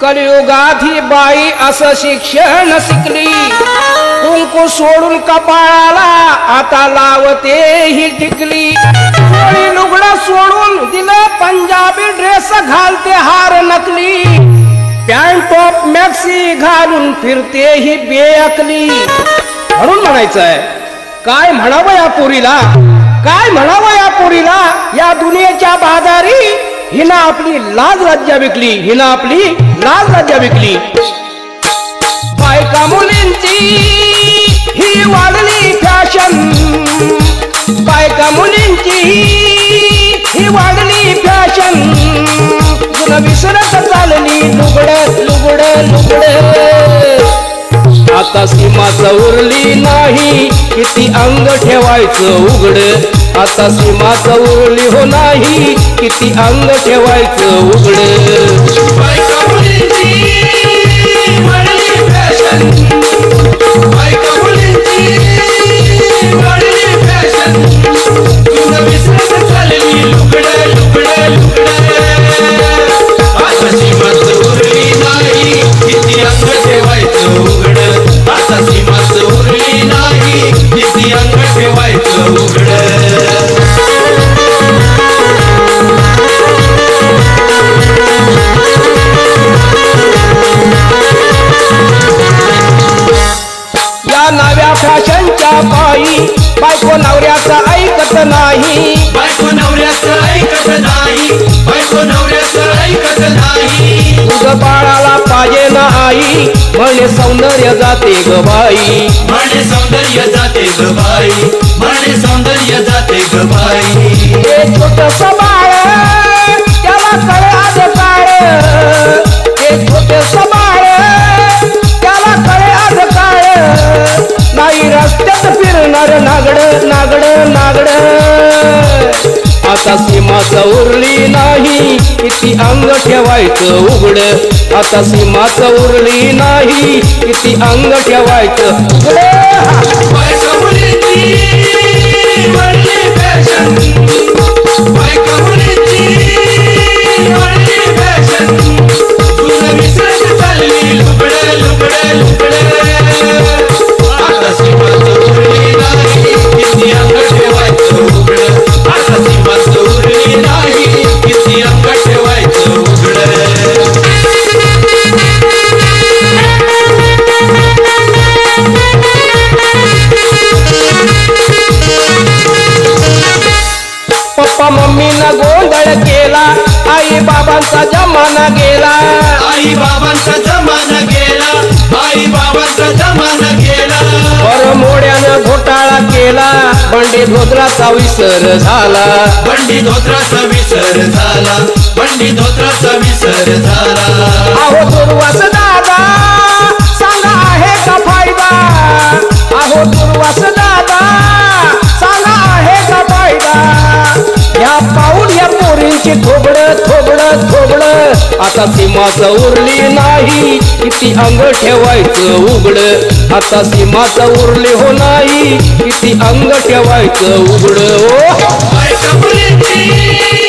कलियुगात ही बाई असं शिक्षण शिकली, कुंकू सोडून कपाळाला आता लावते ही टिकली. कोणी लुगडं सोडून दिलं पंजाबी ड्रेस घालते हार नकली, पॅन्ट टॉप मॅक्सी घालून फिरते ही बेअकली. म्हणून म्हणायचं आहे काय म्हणावं या पोरीला, काय म्हणावं या पोरीला, या दुनियेच्या बाजारी हिना आपली लाज राज्या विकली, हिना आपली लाज राज्या विकली. बायका मुलींची ही वाढली फॅशन, बायका मुलींची ही वाढली फॅशन, जुनं विसरत चालली लुगड लुगड लुगड. आता सीमाच उरली नाही किती अंग ठेवायचं उघड, आता सीमाच उरली हो नाही किती अंग ठेवायचं उघड. बायका मुलींची वाढली फॅशन, बायका मुलींची वाढली फॅशन, तुझं विसरत चालली लुगड लुगड लुगड. आता सीमाच उरली नाही किती अंग ठेवायचं उघड, आता सीमाच उरली नाही किती अंग ठेवायचं उघड. या नव्या फॅशनच्या पायी बायको नवऱ्याचं ऐकत नाही, बायको नवऱ्याचं ऐकत नाही, बायको नवऱ्याचं ऐकत नाही. तुझं बाळाला पाहिजे ना आई म्हणे सौंदर्य जाते ग बाई, म्हणे सौंदर्य जाते ग बाई, म्हणे सौंदर्य जाते ग बाई. हे छोटस बाळ त्याला कळे आज काळ, हे छोटस बाळ त्याला कळे आज काळ, नाही रस्त्यात फिरणार नागड नागड नागड. आता सीमाच उरली नाही किती अंग ठेवायचं उघड, आता सीमाच उरली नाही किती अंग ठेवायचं उघड. बायका मुलींची वाढली फॅशन, बायका मुलींची वाढली फॅशन, तुझं विसरत चालली लुगड लुगड लुगड. आता सीमाच उरली नाही किती अंग ठेवायचं उघड, आता सीमाच उरली नाही किती अंग ठेवायचं उघड. पप्पा मम्मीनं गोंधळ केला, आई बाबांचा जमाना गेला, आई बाबांचा जमाना गेला, आई बाबांचा जमाना गेला. वर मोड्यानं घोटाळा केला, बंडी धोत्राचा विसर झाला, बंडी धोत्राचा विसर झाला, बंडी धोत्राचा विसर झाला. अहो दुर्वास दादा सांगा आहे का फायदा, अहो दुर्वास दादा सांगा आहे का फायदा. या पाऊल या पोरींची थोबड थोबड थोबड, आता सीमाच उरली नाही किती अंग ठेवायचं उघड, आता सीमाच उरली हो नाही किती अंग ठेवायचं उघड. ओ बायका मुलींची